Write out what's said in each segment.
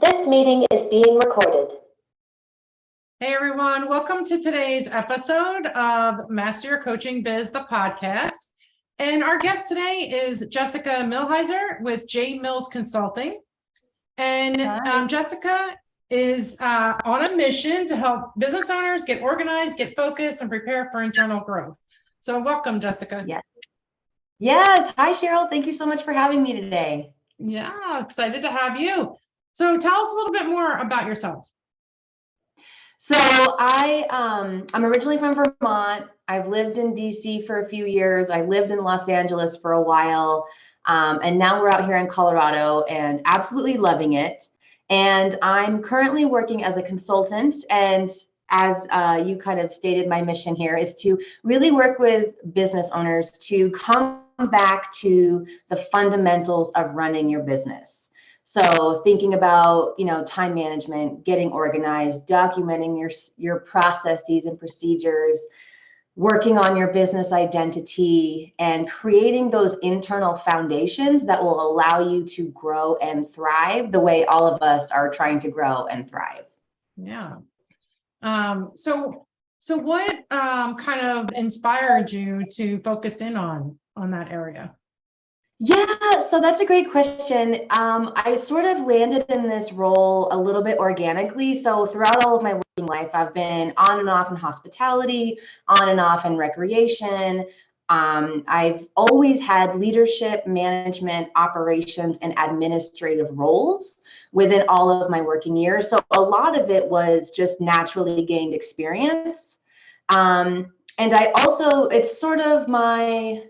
This meeting is being recorded. Hey everyone, welcome to today's episode of Master Your Coaching Biz, the podcast. And our guest today is Jessica Millhiser with J Mills Consulting. And Jessica is on a mission to help business owners get organized, get focused, and prepare for internal growth. So welcome, Jessica. Yes. Hi, Cheryl. Thank you so much for having me today. Yeah, excited to have you. So tell us a little bit more about yourself. So I'm originally from Vermont. I've lived in DC for a few years. I lived in Los Angeles for a while. And now we're out here in Colorado and absolutely loving it. And I'm currently working as a consultant. And as you kind of stated, my mission here is to really work with business owners to come back to the fundamentals of running your business. So thinking about, time management, getting organized, documenting your processes and procedures, working on your business identity, and creating those internal foundations that will allow you to grow and thrive the way all of us are trying to grow and thrive. Yeah. So what kind of inspired you to focus in on that area? Yeah, so that's a great question. I sort of landed in this role a little bit organically. So throughout all of my working life, I've been on and off in hospitality, on and off in recreation. I've always had leadership, management, operations, and administrative roles within all of my working years. So a lot of it was just naturally gained experience. And I also, it's sort of my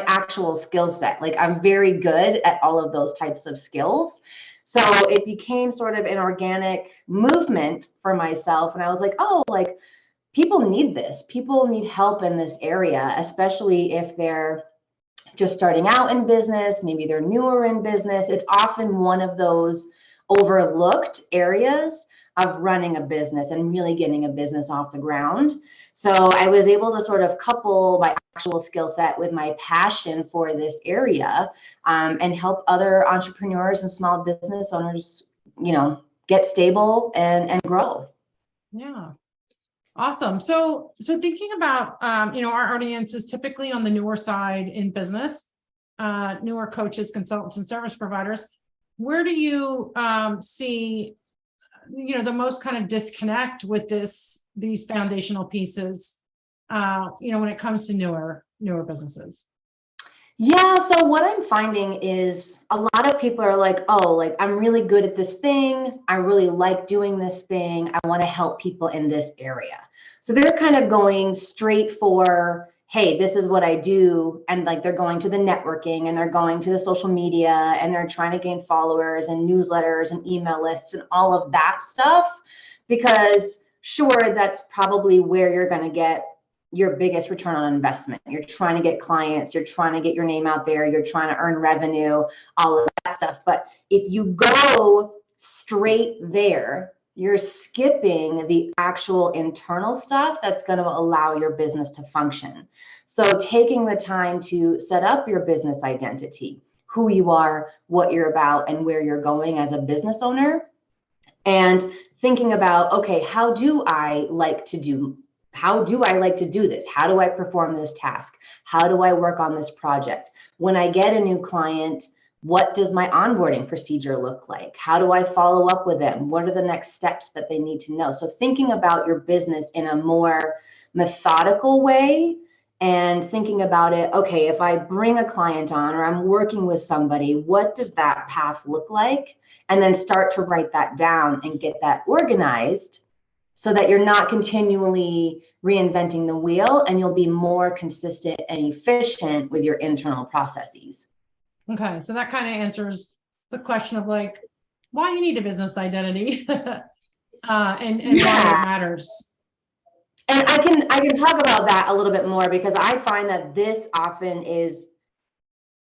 actual skill set. Like I'm very good at all of those types of skills. So it became sort of an organic movement for myself. And I was like, oh, like people need this. People need help in this area, especially if they're just starting out in business. Maybe they're newer in business. It's often one of those overlooked areas of running a business and really getting a business off the ground. So I was able to sort of couple my actual skill set with my passion for this area, and help other entrepreneurs and small business owners, get stable and grow. Yeah. Awesome. So thinking about, our audience is typically on the newer side in business, newer coaches, consultants, and service providers. Where do you see, the most kind of disconnect with these foundational pieces, when it comes to newer businesses? Yeah, so what I'm finding is a lot of people are like, oh, like I'm really good at this thing. I really like doing this thing. I want to help people in this area. So they're kind of going straight for, hey, this is what I do. And like they're going to the networking and they're going to the social media and they're trying to gain followers and newsletters and email lists and all of that stuff. Because sure, that's probably where you're going to get your biggest return on investment. You're trying to get clients, you're trying to get your name out there, you're trying to earn revenue, all of that stuff. But if you go straight there, you're skipping the actual internal stuff that's going to allow your business to function. So taking the time to set up your business identity, who you are, what you're about, and where you're going as a business owner, and thinking about, okay, how do I like to do this? How do I perform this task? How do I work on this project? When I get a new client, what does my onboarding procedure look like? How do I follow up with them? What are the next steps that they need to know? So thinking about your business in a more methodical way and thinking about it, okay, if I bring a client on or I'm working with somebody, what does that path look like? And then start to write that down and get that organized so that you're not continually reinventing the wheel and you'll be more consistent and efficient with your internal processes. Okay, so that kind of answers the question of like, why you need a business identity and why it matters. And I can talk about that a little bit more because I find that this often is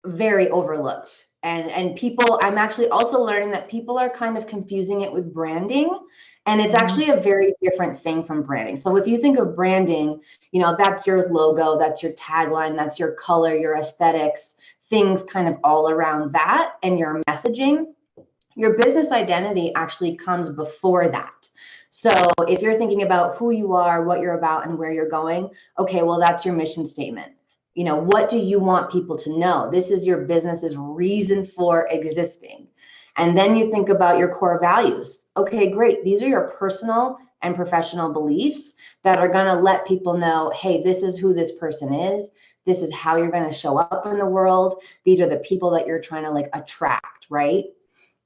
very overlooked. And people, I'm actually also learning that people are kind of confusing it with branding. And it's actually a very different thing from branding. So if you think of branding, that's your logo, that's your tagline, that's your color, your aesthetics, things kind of all around that and your messaging. Your business identity actually comes before that. So if you're thinking about who you are, what you're about, and where you're going, okay, well, that's your mission statement. What do you want people to know? This is your business's reason for existing. And then you think about your core values. Okay, great. These are your personal and professional beliefs that are going to let people know, hey, this is who this person is. This is how you're going to show up in the world. These are the people that you're trying to attract, right?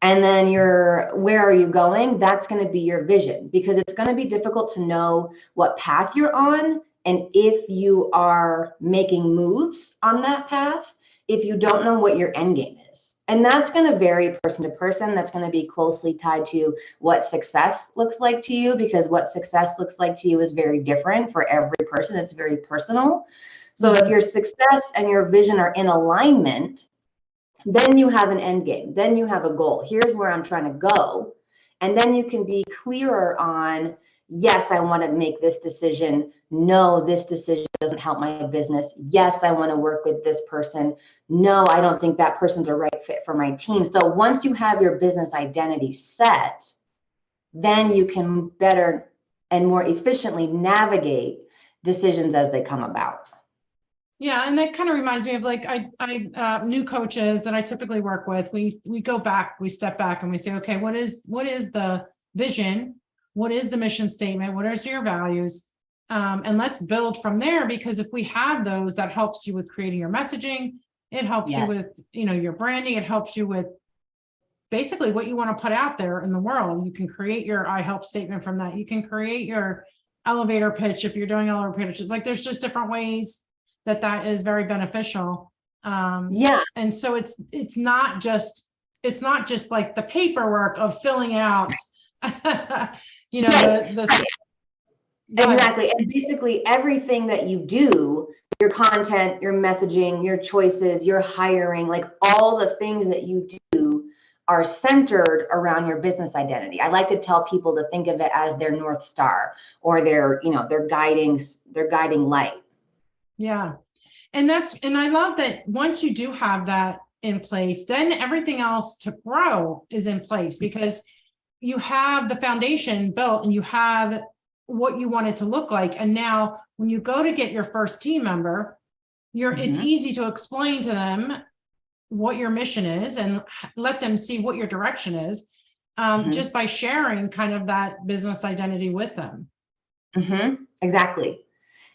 And then where are you going? That's going to be your vision, because it's going to be difficult to know what path you're on. And if you are making moves on that path, if you don't know what your end game is. And that's going to vary person to person. That's going to be closely tied to what success looks like to you, because what success looks like to you is very different for every person. It's very personal. So if your success and your vision are in alignment, then you have an end game. Then you have a goal. Here's where I'm trying to go. And then you can be clearer on, yes, I want to make this decision. No, this decision doesn't help my business. Yes, I want to work with this person. No, I don't think that person's a right fit for my team. So once you have your business identity set, then you can better and more efficiently navigate decisions as they come about. Yeah, and that kind of reminds me of I new coaches that I typically work with. We go back, we step back, and we say, okay, what is the vision? What is the mission statement? What are your values? And let's build from there, because if we have those, that helps you with creating your messaging. It helps you with your branding. It helps you with basically what you want to put out there in the world. You can create your I help statement from that. You can create your elevator pitch if you're doing elevator pitches. There's just different ways that is very beneficial. And so it's not just like the paperwork of filling out, Exactly. And basically everything that you do, your content, your messaging, your choices, your hiring, all the things that you do are centered around your business identity. I like to tell people to think of it as their North Star, or their guiding light. Yeah. And I love that once you do have that in place, then everything else to grow is in place, because you have the foundation built and you have what you want it to look like. And now when you go to get your first team member, it's easy to explain to them what your mission is and let them see what your direction is, just by sharing kind of that business identity with them. Exactly.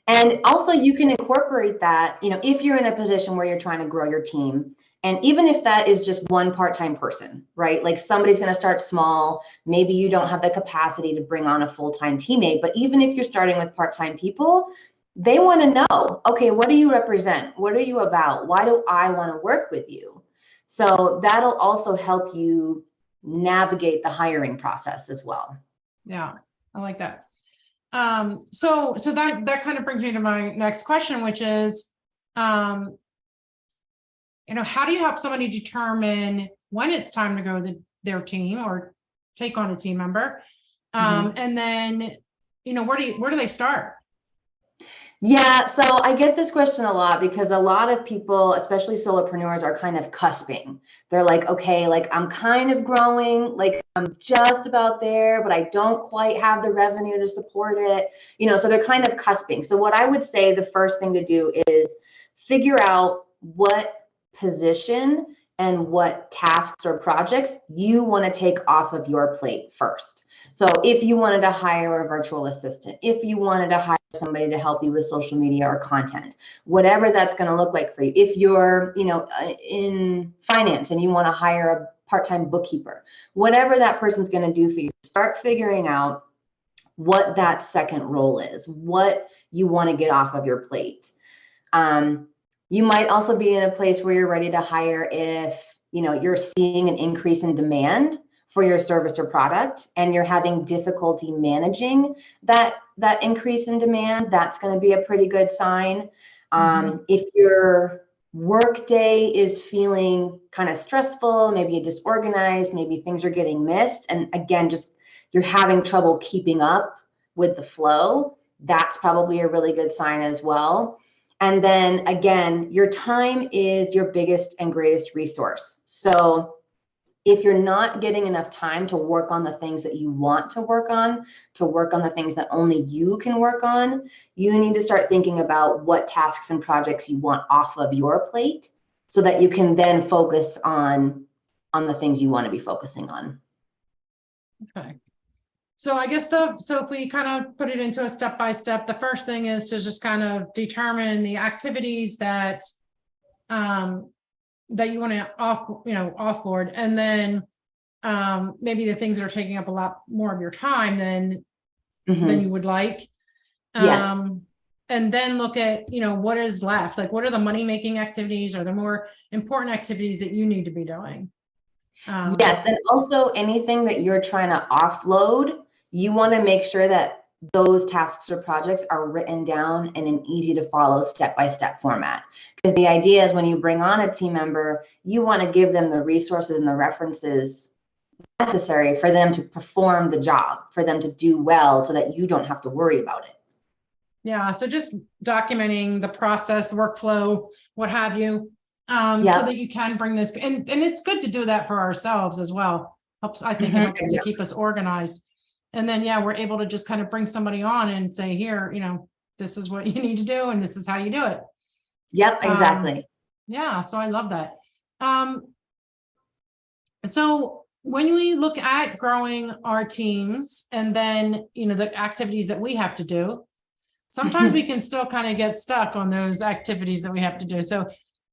And also you can incorporate that, if you're in a position where you're trying to grow your team, and even if that is just one part-time person, right? Somebody's going to start small. Maybe you don't have the capacity to bring on a full-time teammate, but even if you're starting with part-time people, they want to know, okay, what do you represent? What are you about? Why do I want to work with you? So that'll also help you navigate the hiring process as well. Yeah, I like that. So that kind of brings me to my next question, which is, how do you help somebody determine when it's time to go to their team or take on a team member? And then, where do they start? Yeah, so I get this question a lot, because a lot of people, especially solopreneurs, are kind of cusping. They're like, okay, I'm kind of growing, I'm just about there, but I don't quite have the revenue to support it. So they're kind of cusping. So what I would say the first thing to do is figure out what position and what tasks or projects you want to take off of your plate first. So if you wanted to hire a virtual assistant, if you wanted to hire somebody to help you with social media or content, whatever that's going to look like for you. If you're, in finance and you want to hire a part-time bookkeeper, whatever that person's going to do for you, start figuring out what that second role is, what you want to get off of your plate. You might also be in a place where you're ready to hire if, you're seeing an increase in demand for your service or product and you're having difficulty managing that increase in demand. That's going to be a pretty good sign. If your work day is feeling kind of stressful, maybe disorganized, maybe things are getting missed, and again, just you're having trouble keeping up with the flow, that's probably a really good sign as well. And then again, your time is your biggest and greatest resource. So if you're not getting enough time to work on the things that you want to work on the things that only you can work on, you need to start thinking about what tasks and projects you want off of your plate so that you can then focus on the things you want to be focusing on. Okay. So I guess so if we kind of put it into a step-by-step, the first thing is to just kind of determine the activities that that you want to offboard, and then maybe the things that are taking up a lot more of your time than you would like. Yes. And then look at, what is left, like what are the money-making activities or the more important activities that you need to be doing. Yes, and also anything that you're trying to offload, you want to make sure that those tasks or projects are written down in an easy to follow step-by-step format. Because the idea is when you bring on a team member, you want to give them the resources and the references necessary for them to perform the job, for them to do well so that you don't have to worry about it. Yeah, so just documenting the process, the workflow, what have you, so that you can bring this, and it's good to do that for ourselves as well. I think it helps to keep us organized. And then, we're able to just kind of bring somebody on and say, here, this is what you need to do, and this is how you do it. Yep, exactly. So I love that. So when we look at growing our teams and then, the activities that we have to do, sometimes we can still kind of get stuck on those activities that we have to do. So,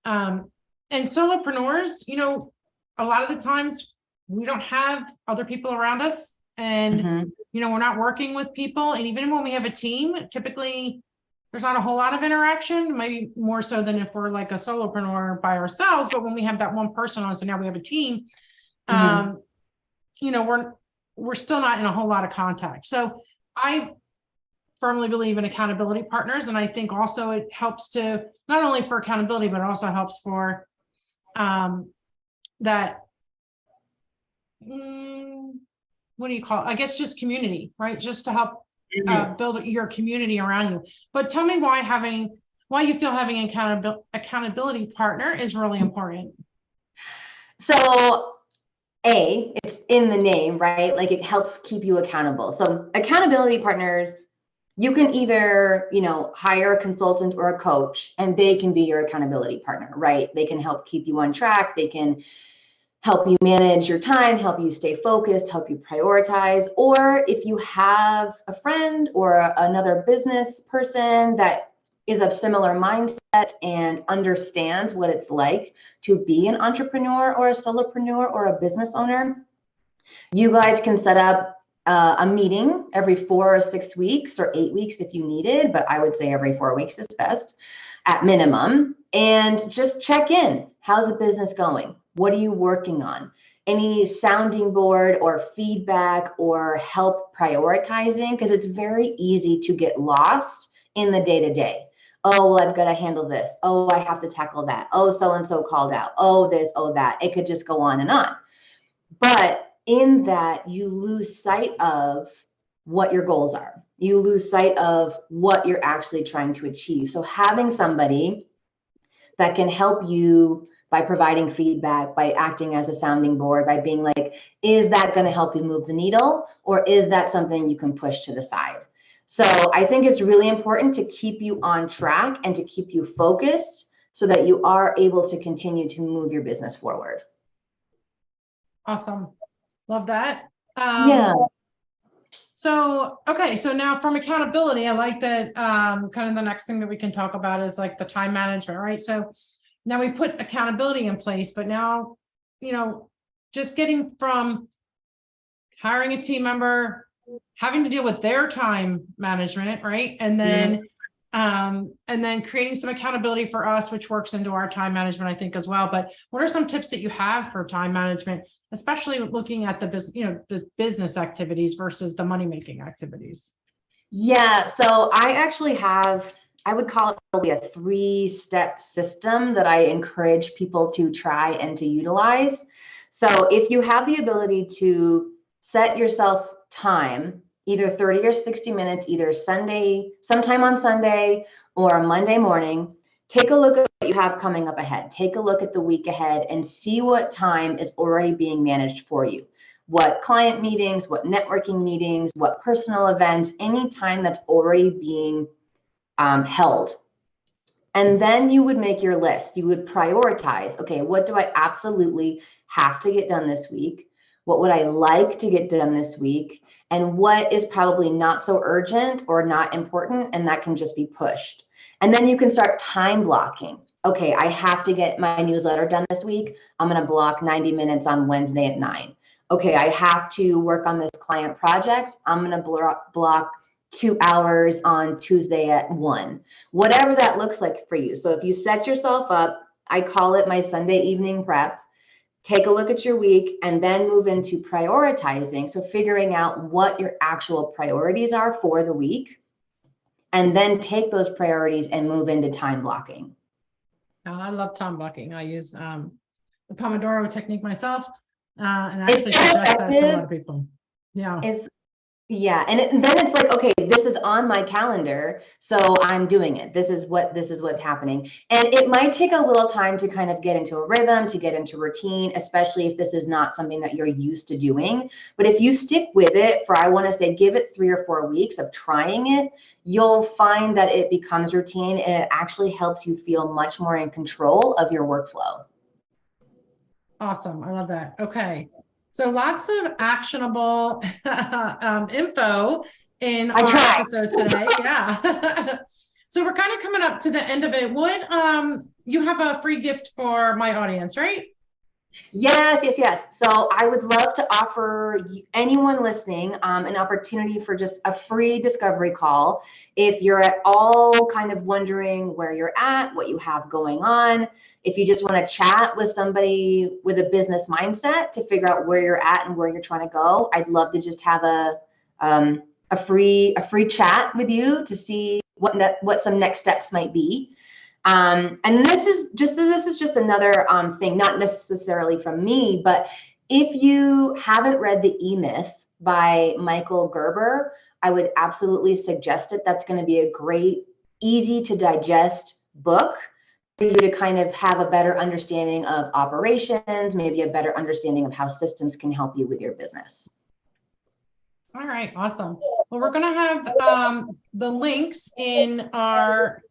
and solopreneurs, a lot of the times we don't have other people around us, and, we're not working with people. And even when we have a team, typically there's not a whole lot of interaction, maybe more so than if we're like a solopreneur by ourselves. But when we have that one person on, so now we have a team, we're still not in a whole lot of contact. So I firmly believe in accountability partners. And I think also it helps to not only for accountability, but it also helps for that, what do you call it? I guess just community, right? Just to help build your community around you. But tell me why you feel having an accountability partner is really important. So it's in the name, right? Like it helps keep you accountable. So accountability partners, you can either, hire a consultant or a coach, and they can be your accountability partner, right? They can help keep you on track. They can help you manage your time, help you stay focused, help you prioritize. Or if you have a friend or another business person that is of similar mindset and understands what it's like to be an entrepreneur or a solopreneur or a business owner, you guys can set up a meeting every 4 or 6 weeks or 8 weeks if you needed, but I would say every 4 weeks is best at minimum. And just check in. How's the business going? What are you working on? Any sounding board or feedback or help prioritizing? Because it's very easy to get lost in the day-to-day. Oh, well, I've got to handle this. Oh, I have to tackle that. Oh, so-and-so called out. Oh, this, oh, that. It could just go on and on. But in that, you lose sight of what your goals are. You lose sight of what you're actually trying to achieve. So having somebody that can help you by providing feedback, by acting as a sounding board, by being like, is that going to help you move the needle? Or is that something you can push to the side? So I think it's really important to keep you on track and to keep you focused so that you are able to continue to move your business forward. Awesome. Love that. So, okay. So now from accountability, I like that kind of the next thing that we can talk about is like the time management, right? So now we put accountability in place, but now, just getting from hiring a team member, having to deal with their time management, right? And then, creating some accountability for us, which works into our time management, I think, as well. But what are some tips that you have for time management, especially looking at the business, the business activities versus the money-making activities? Yeah, so I actually have, I would call it probably a 3-step system that I encourage people to try and to utilize. So if you have the ability to set yourself time, either 30 or 60 minutes, either sometime on Sunday or Monday morning, take a look at what you have coming up ahead. Take a look at the week ahead and see what time is already being managed for you. What client meetings, what networking meetings, what personal events, any time that's already being held. And then you would make your list. You would prioritize, okay, what do I absolutely have to get done this week? What would I like to get done this week? And what is probably not so urgent or not important, and that can just be pushed. And then you can start time blocking. Okay, I have to get my newsletter done this week. I'm going to block 90 minutes on Wednesday at 9. Okay, I have to work on this client project. I'm going to block 2 hours on Tuesday at 1. Whatever that looks like for you. So if you set yourself up, I call it my Sunday evening prep. Take a look at your week and then move into prioritizing. So figuring out what your actual priorities are for the week, and then take those priorities and move into time blocking. I love time blocking. I use the Pomodoro technique myself, and actually suggest that to a lot of people. Yeah. Yeah, and then it's like, okay, this is on my calendar, so I'm doing it. This is what's happening. And it might take a little time to kind of get into a rhythm, to get into routine, especially if this is not something that you're used to doing. But if you stick with it for, I want to say, give it 3 or 4 weeks of trying it, you'll find that it becomes routine and it actually helps you feel much more in control of your workflow. Awesome. I love that. Okay. So lots of actionable info in our episode today. Yeah. So we're kind of coming up to the end of it. What you have a free gift for my audience, right? Yes. So I would love to offer anyone listening an opportunity for just a free discovery call. If you're at all kind of wondering where you're at, what you have going on, if you just want to chat with somebody with a business mindset to figure out where you're at and where you're trying to go, I'd love to just have a free chat with you to see what some next steps might be. And this is just another thing, not necessarily from me, but if you haven't read The E-Myth by Michael Gerber, I would absolutely suggest it. That's going to be a great, easy to digest book for you to kind of have a better understanding of operations, maybe a better understanding of how systems can help you with your business. All right, awesome. Well, we're going to have the links in our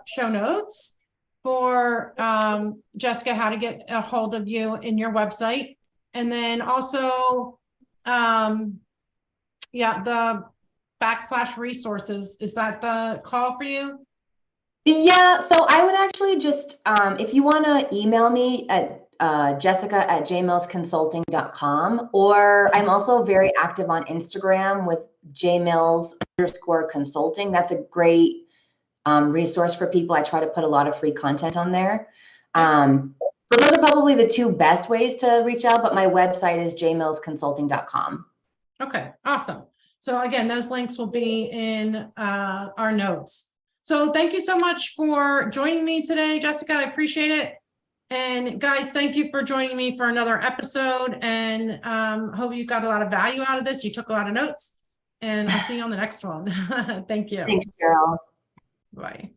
show notes for Jessica, how to get a hold of you in your website. And then also, the /resources. Is that the call for you? Yeah, so I would actually just, if you want to email me at jessica@jmillsconsulting.com, or I'm also very active on Instagram with jmills_consulting. That's a great resource for people. I try to put a lot of free content on there. So those are probably the 2 best ways to reach out, but my website is jmillsconsulting.com. Okay, awesome. So again, those links will be in our notes. So thank you so much for joining me today, Jessica. I appreciate it. And guys, thank you for joining me for another episode, and hope you got a lot of value out of this. You took a lot of notes, and I'll see you on the next one. Thank you. Thanks, Cheryl. Bye.